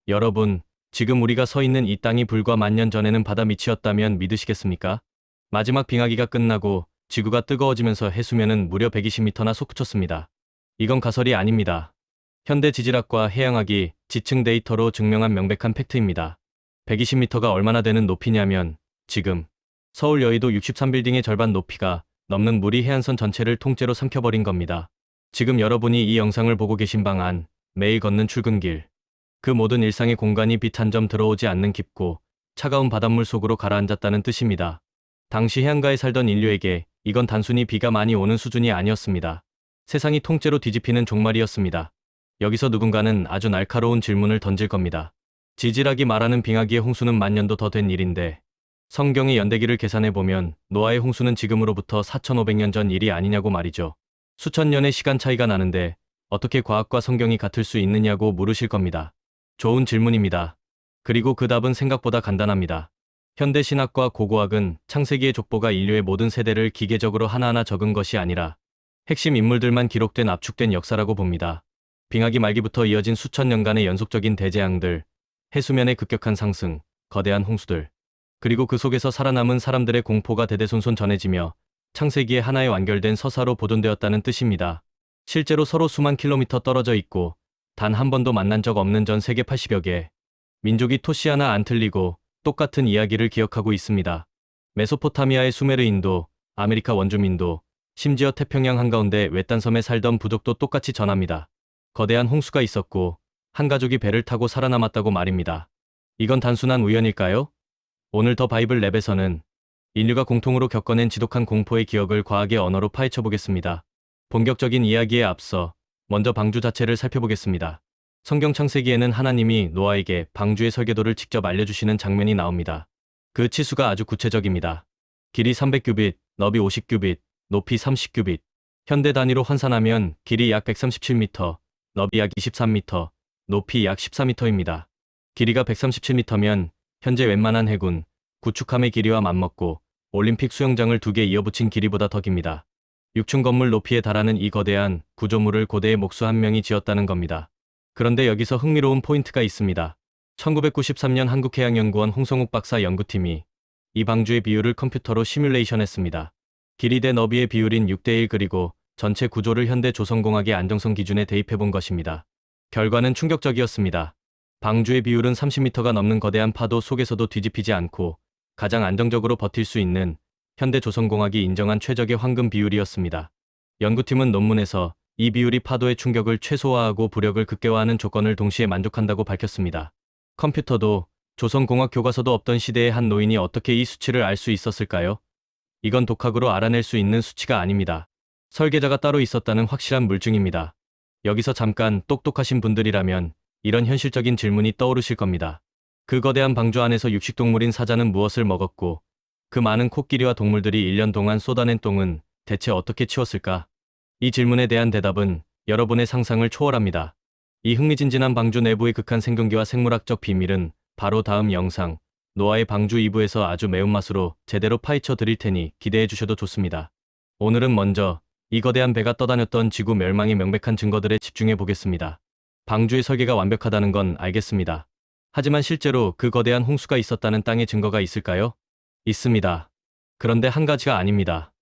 여러분, 지금 우리가 서 있는 이 땅이 불과 10,000년 전에는 바다 밑이었다면 믿으시겠습니까? 마지막 빙하기가 끝나고 지구가 뜨거워지면서 해수면은 무려 120m나 솟구쳤습니다. 이건 가설이 아닙니다. 현대 지질학과 해양학이 지층 데이터로 증명한 명백한 팩트입니다. 120m가 얼마나 되는 높이냐면 지금 서울 여의도 63빌딩의 절반 높이가 넘는 물이 해안선 전체를 통째로 삼켜버린 겁니다. 지금 여러분이 이 영상을 보고 계신 방 안, 매일 걷는 출근길, 그 모든 일상의 공간이 빛 한 점 들어오지 않는 깊고 차가운 바닷물 속으로 가라앉았다는 뜻입니다. 당시 해안가에 살던 인류에게 이건 단순히 비가 많이 오는 수준이 아니었습니다. 세상이 통째로 뒤집히는 종말이었습니다. 여기서 누군가는 아주 날카로운 질문을 던질 겁니다. 지질학이 말하는 빙하기의 홍수는 10,000년도 더 된 일인데 성경의 연대기를 계산해보면 노아의 홍수는 지금으로부터 4,500년 전 일이 아니냐고 말이죠. 수천 년의 시간 차이가 나는데 어떻게 과학과 성경이 같을 수 있느냐고 물으실 겁니다. 좋은 질문입니다. 그리고 그 답은 생각보다 간단합니다. 현대 신학과 고고학은 창세기의 족보가 인류의 모든 세대를 기계적으로 하나하나 적은 것이 아니라 핵심 인물들만 기록된 압축된 역사라고 봅니다. 빙하기 말기부터 이어진 수천 년간의 연속적인 대재앙들, 해수면의 급격한 상승, 거대한 홍수들, 그리고 그 속에서 살아남은 사람들의 공포가 대대손손 전해지며 창세기의 하나의 완결된 서사로 보존되었다는 뜻입니다. 실제로 서로 수만 킬로미터 떨어져 있고 단 한 번도 만난 적 없는 전 세계 80여 개 민족이 토시 하나 안 틀리고 똑같은 이야기를 기억하고 있습니다. 메소포타미아의 수메르인도, 아메리카 원주민도, 심지어 태평양 한가운데 외딴 섬에 살던 부족도 똑같이 전합니다. 거대한 홍수가 있었고 한 가족이 배를 타고 살아남았다고 말입니다. 이건 단순한 우연일까요? 오늘 더 바이블 랩에서는 인류가 공통으로 겪어낸 지독한 공포의 기억을 과학의 언어로 파헤쳐 보겠습니다. 본격적인 이야기에 앞서 먼저 방주 자체를 살펴보겠습니다. 성경 창세기에는 하나님이 노아에게 방주의 설계도를 직접 알려주시는 장면이 나옵니다. 그 치수가 아주 구체적입니다. 길이 300규빗, 너비 50규빗, 높이 30규빗. 현대 단위로 환산하면 길이 약 137m, 너비 약 23m, 높이 약 14m입니다. 길이가 137m면 현재 웬만한 해군, 구축함의 길이와 맞먹고 올림픽 수영장을 2개 이어붙인 길이보다 더 깁니다. 6층 건물 높이에 달하는 이 거대한 구조물을 고대의 목수 한 명이 지었다는 겁니다. 그런데 여기서 흥미로운 포인트가 있습니다. 1993년 한국해양연구원 홍성욱 박사 연구팀이 이 방주의 비율을 컴퓨터로 시뮬레이션했습니다. 길이 대 너비의 비율인 6대1 그리고 전체 구조를 현대 조선공학의 안정성 기준에 대입해본 것입니다. 결과는 충격적이었습니다. 방주의 비율은 30m가 넘는 거대한 파도 속에서도 뒤집히지 않고 가장 안정적으로 버틸 수 있는 현대 조선공학이 인정한 최적의 황금 비율이었습니다. 연구팀은 논문에서 이 비율이 파도의 충격을 최소화하고 부력을 극대화하는 조건을 동시에 만족한다고 밝혔습니다. 컴퓨터도 조선공학 교과서도 없던 시대의 한 노인이 어떻게 이 수치를 알 수 있었을까요? 이건 독학으로 알아낼 수 있는 수치가 아닙니다. 설계자가 따로 있었다는 확실한 물증입니다. 여기서 잠깐 똑똑하신 분들이라면 이런 현실적인 질문이 떠오르실 겁니다. 그 거대한 방주 안에서 육식동물인 사자는 무엇을 먹었고 그 많은 코끼리와 동물들이 1년 동안 쏟아낸 똥은 대체 어떻게 치웠을까? 이 질문에 대한 대답은 여러분의 상상을 초월합니다. 이 흥미진진한 방주 내부의 극한 생존기와 생물학적 비밀은 바로 다음 영상 노아의 방주 2부에서 아주 매운맛으로 제대로 파헤쳐 드릴 테니 기대해 주셔도 좋습니다. 오늘은 먼저 이 거대한 배가 떠다녔던 지구 멸망의 명백한 증거들에 집중해 보겠습니다. 방주의 설계가 완벽하다는 건 알겠습니다. 하지만 실제로 그 거대한 홍수가 있었다는 땅의 증거가 있을까요? 있습니다. 그런데 한 가지가 아닙니다.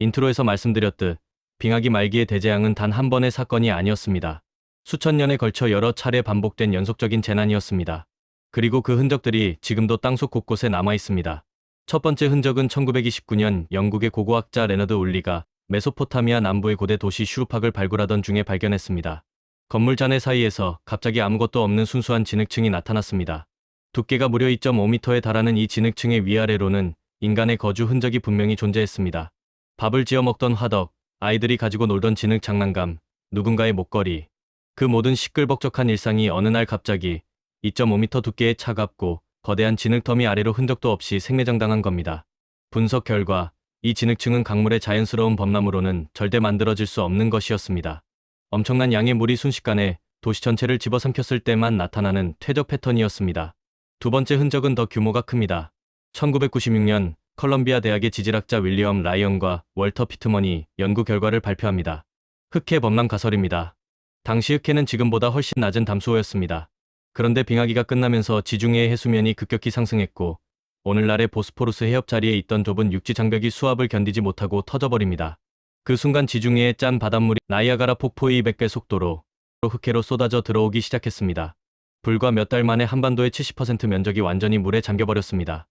인트로에서 말씀드렸듯 빙하기 말기의 대재앙은 단 한 번의 사건이 아니었습니다. 수천 년에 걸쳐 여러 차례 반복된 연속적인 재난이었습니다. 그리고 그 흔적들이 지금도 땅속 곳곳에 남아 있습니다. 첫 번째 흔적은 1929년 영국의 고고학자 레너드 울리가 메소포타미아 남부의 고대 도시 슈루팍을 발굴하던 중에 발견했습니다. 건물 잔해 사이에서 갑자기 아무것도 없는 순수한 진흙층이 나타났습니다. 두께가 무려 2.5m에 달하는 이 진흙층의 위아래로는 인간의 거주 흔적이 분명히 존재했습니다. 밥을 지어 먹던 화덕, 아이들이 가지고 놀던 진흙 장난감, 누군가의 목걸이. 그 모든 시끌벅적한 일상이 어느 날 갑자기 2.5m 두께의 차갑고 거대한 진흙더미 아래로 흔적도 없이 생매장당한 겁니다. 분석 결과 이 진흙층은 강물의 자연스러운 범람으로는 절대 만들어질 수 없는 것이었습니다. 엄청난 양의 물이 순식간에 도시 전체를 집어삼켰을 때만 나타나는 퇴적 패턴이었습니다. 두 번째 흔적은 더 규모가 큽니다. 1996년 컬럼비아 대학의 지질학자 윌리엄 라이언과 월터 피트먼이 연구 결과를 발표합니다. 흑해 범람 가설입니다. 당시 흑해는 지금보다 훨씬 낮은 담수호였습니다. 그런데 빙하기가 끝나면서 지중해의 해수면이 급격히 상승했고 오늘날의 보스포루스 해협 자리에 있던 좁은 육지 장벽이 수압을 견디지 못하고 터져버립니다. 그 순간 지중해의 짠 바닷물이 나이아가라 폭포의 200배 속도로 흑해로 쏟아져 들어오기 시작했습니다. 불과 몇 달 만에 한반도의 70% 면적이 완전히 물에 잠겨버렸습니다.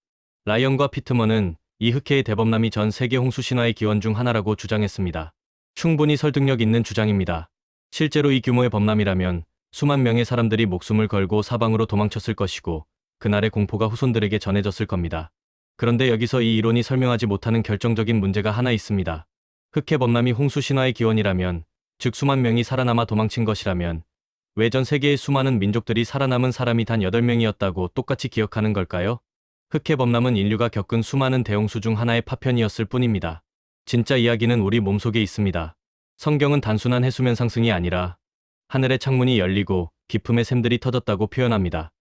라이언과 피트먼은 이 흑해의 대범람이 전 세계 홍수 신화의 기원 중 하나라고 주장했습니다. 충분히 설득력 있는 주장입니다. 실제로 이 규모의 범람이라면 수만 명의 사람들이 목숨을 걸고 사방으로 도망쳤을 것이고 그날의 공포가 후손들에게 전해졌을 겁니다. 그런데 여기서 이 이론이 설명하지 못하는 결정적인 문제가 하나 있습니다. 흑해 범람이 홍수 신화의 기원이라면, 즉 수만 명이 살아남아 도망친 것이라면 왜 전 세계의 수많은 민족들이 살아남은 사람이 단 8명이었다고 똑같이 기억하는 걸까요? 흑해 범람은 인류가 겪은 수많은 대홍수 중 하나의 파편이었을 뿐입니다. 진짜 이야기는 우리 몸속에 있습니다. 성경은 단순한 해수면 상승이 아니라 하늘의 창문이 열리고 기품의 샘들이 터졌다고 표현합니다.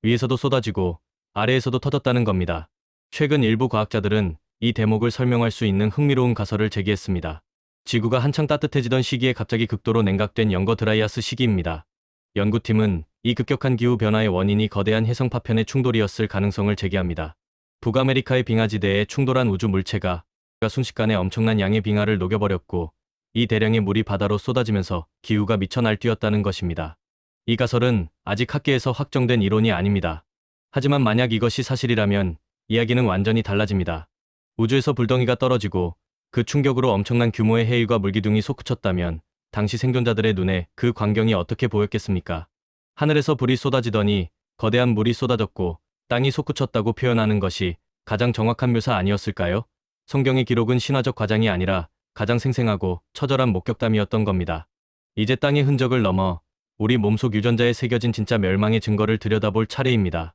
위에서도 쏟아지고 아래에서도 터졌다는 겁니다. 최근 일부 과학자들은 이 대목을 설명할 수 있는 흥미로운 가설을 제기했습니다. 지구가 한창 따뜻해지던 시기에 갑자기 극도로 냉각된 영거 드라이아스 시기입니다. 연구팀은 이 급격한 기후 변화의 원인이 거대한 해성 파편의 충돌이었을 가능성을 제기합니다. 북아메리카의 빙하지대에 충돌한 우주 물체가 순식간에 엄청난 양의 빙하를 녹여버렸고 이 대량의 물이 바다로 쏟아지면서 기후가 미쳐 날뛰었다는 것입니다. 이 가설은 아직 학계에서 확정된 이론이 아닙니다. 하지만 만약 이것이 사실이라면 이야기는 완전히 달라집니다. 우주에서 불덩이가 떨어지고 그 충격으로 엄청난 규모의 해일과 물기둥이 솟구쳤다면 당시 생존자들의 눈에 그 광경이 어떻게 보였겠습니까? 하늘에서 불이 쏟아지더니 거대한 물이 쏟아졌고 땅이 솟구쳤다고 표현하는 것이 가장 정확한 묘사 아니었을까요? 성경의 기록은 신화적 과장이 아니라 가장 생생하고 처절한 목격담이었던 겁니다. 이제 땅의 흔적을 넘어 우리 몸속 유전자에 새겨진 진짜 멸망의 증거를 들여다볼 차례입니다.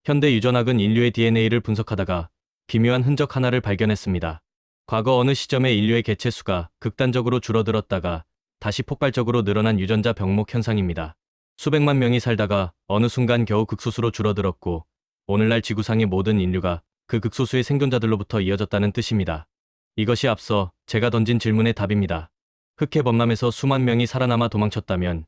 현대 유전학은 인류의 DNA를 분석하다가 기묘한 흔적 하나를 발견했습니다. 과거 어느 시점에 인류의 개체수가 극단적으로 줄어들었다가 다시 폭발적으로 늘어난 유전자 병목 현상입니다. 수백만 명이 살다가 어느 순간 겨우 극소수로 줄어들었고 오늘날 지구상의 모든 인류가 그 극소수의 생존자들로부터 이어졌다는 뜻입니다. 이것이 앞서 제가 던진 질문의 답입니다. 흑해 범람에서 수만 명이 살아남아 도망쳤다면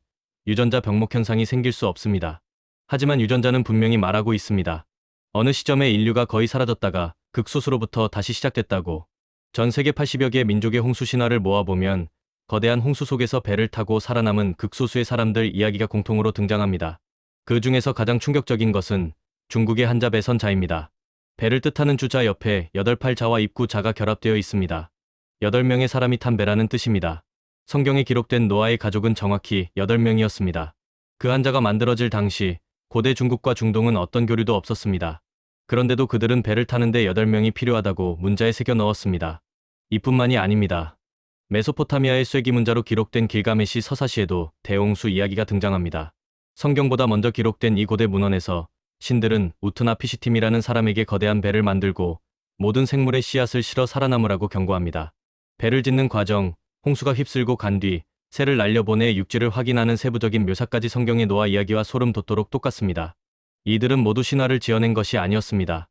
유전자 병목 현상이 생길 수 없습니다. 하지만 유전자는 분명히 말하고 있습니다. 어느 시점에 인류가 거의 사라졌다가 극소수로부터 다시 시작됐다고. 전 세계 80여 개의 민족의 홍수 신화를 모아보면 거대한 홍수 속에서 배를 타고 살아남은 극소수의 사람들 이야기가 공통으로 등장합니다. 그 중에서 가장 충격적인 것은 중국의 한자 배선자입니다. 배를 뜻하는 주자 옆에 8팔 자와 입구 자가 결합되어 있습니다. 8명의 사람이 탄 배라는 뜻입니다. 성경에 기록된 노아의 가족은 정확히 8명이었습니다. 그 한자가 만들어질 당시 고대 중국과 중동은 어떤 교류도 없었습니다. 그런데도 그들은 배를 타는데 8명이 필요하다고 문자에 새겨 넣었습니다. 이뿐만이 아닙니다. 메소포타미아의 쇠기문자로 기록된 길가메시 서사시에도 대홍수 이야기가 등장합니다. 성경보다 먼저 기록된 이 고대 문헌에서 신들은 우트나피시팀이라는 사람에게 거대한 배를 만들고 모든 생물의 씨앗을 실어 살아남으라고 경고합니다. 배를 짓는 과정, 홍수가 휩쓸고 간 뒤 새를 날려보내 육지를 확인하는 세부적인 묘사까지 성경의 노아 이야기와 소름 돋도록 똑같습니다. 이들은 모두 신화를 지어낸 것이 아니었습니다.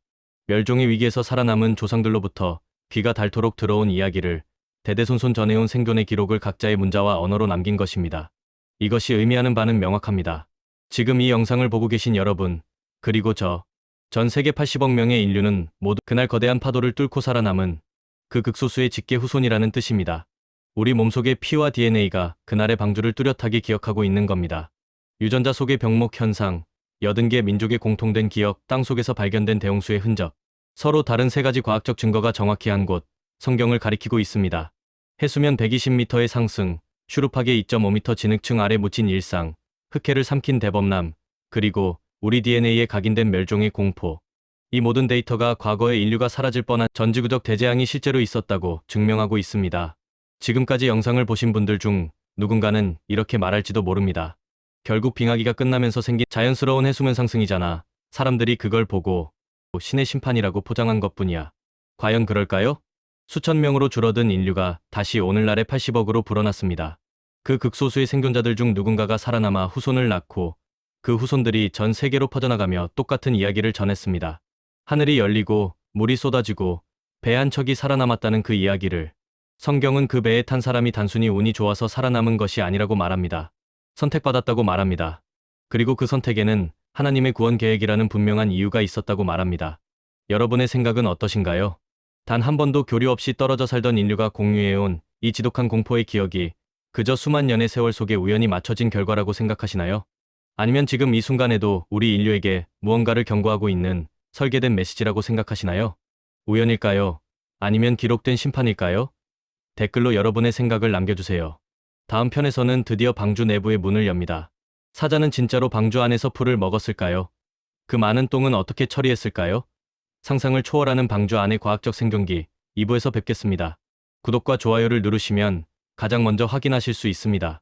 멸종의 위기에서 살아남은 조상들로부터 귀가 닳도록 들어온 이야기를 대대손손 전해온 생존의 기록을 각자의 문자와 언어로 남긴 것입니다. 이것이 의미하는 바는 명확합니다. 지금 이 영상을 보고 계신 여러분, 그리고 전 세계 80억 명의 인류는 모두 그날 거대한 파도를 뚫고 살아남은 그 극소수의 직계 후손이라는 뜻입니다. 우리 몸속의 피와 DNA가 그날의 방주를 뚜렷하게 기억하고 있는 겁니다. 유전자 속의 병목 현상, 80개 민족의 공통된 기억, 땅속에서 발견된 대홍수의 흔적, 서로 다른 세 가지 과학적 증거가 정확히 한 곳, 성경을 가리키고 있습니다. 해수면 120m의 상승, 슈룹하게 2.5m 진흙층 아래 묻힌 일상, 흑해를 삼킨 대범람, 그리고 우리 DNA에 각인된 멸종의 공포. 이 모든 데이터가 과거에 인류가 사라질 뻔한 전지구적 대재앙이 실제로 있었다고 증명하고 있습니다. 지금까지 영상을 보신 분들 중 누군가는 이렇게 말할지도 모릅니다. 결국 빙하기가 끝나면서 생긴 자연스러운 해수면 상승이잖아. 사람들이 그걸 보고 신의 심판이라고 포장한 것뿐이야. 과연 그럴까요? 수천 명으로 줄어든 인류가 다시 오늘날의 80억으로 불어났습니다. 그 극소수의 생존자들 중 누군가가 살아남아 후손을 낳고 그 후손들이 전 세계로 퍼져나가며 똑같은 이야기를 전했습니다. 하늘이 열리고 물이 쏟아지고 배 한 척이 살아남았다는 그 이야기를. 성경은 그 배에 탄 사람이 단순히 운이 좋아서 살아남은 것이 아니라고 말합니다. 선택받았다고 말합니다. 그리고 그 선택에는 하나님의 구원 계획이라는 분명한 이유가 있었다고 말합니다. 여러분의 생각은 어떠신가요? 단 한 번도 교류 없이 떨어져 살던 인류가 공유해온 이 지독한 공포의 기억이 그저 수만 년의 세월 속에 우연히 맞춰진 결과라고 생각하시나요? 아니면 지금 이 순간에도 우리 인류에게 무언가를 경고하고 있는 설계된 메시지라고 생각하시나요? 우연일까요? 아니면 기록된 심판일까요? 댓글로 여러분의 생각을 남겨주세요. 다음 편에서는 드디어 방주 내부의 문을 엽니다. 사자는 진짜로 방주 안에서 풀을 먹었을까요? 그 많은 똥은 어떻게 처리했을까요? 상상을 초월하는 방주 안의 과학적 생존기 2부에서 뵙겠습니다. 구독과 좋아요를 누르시면 가장 먼저 확인하실 수 있습니다.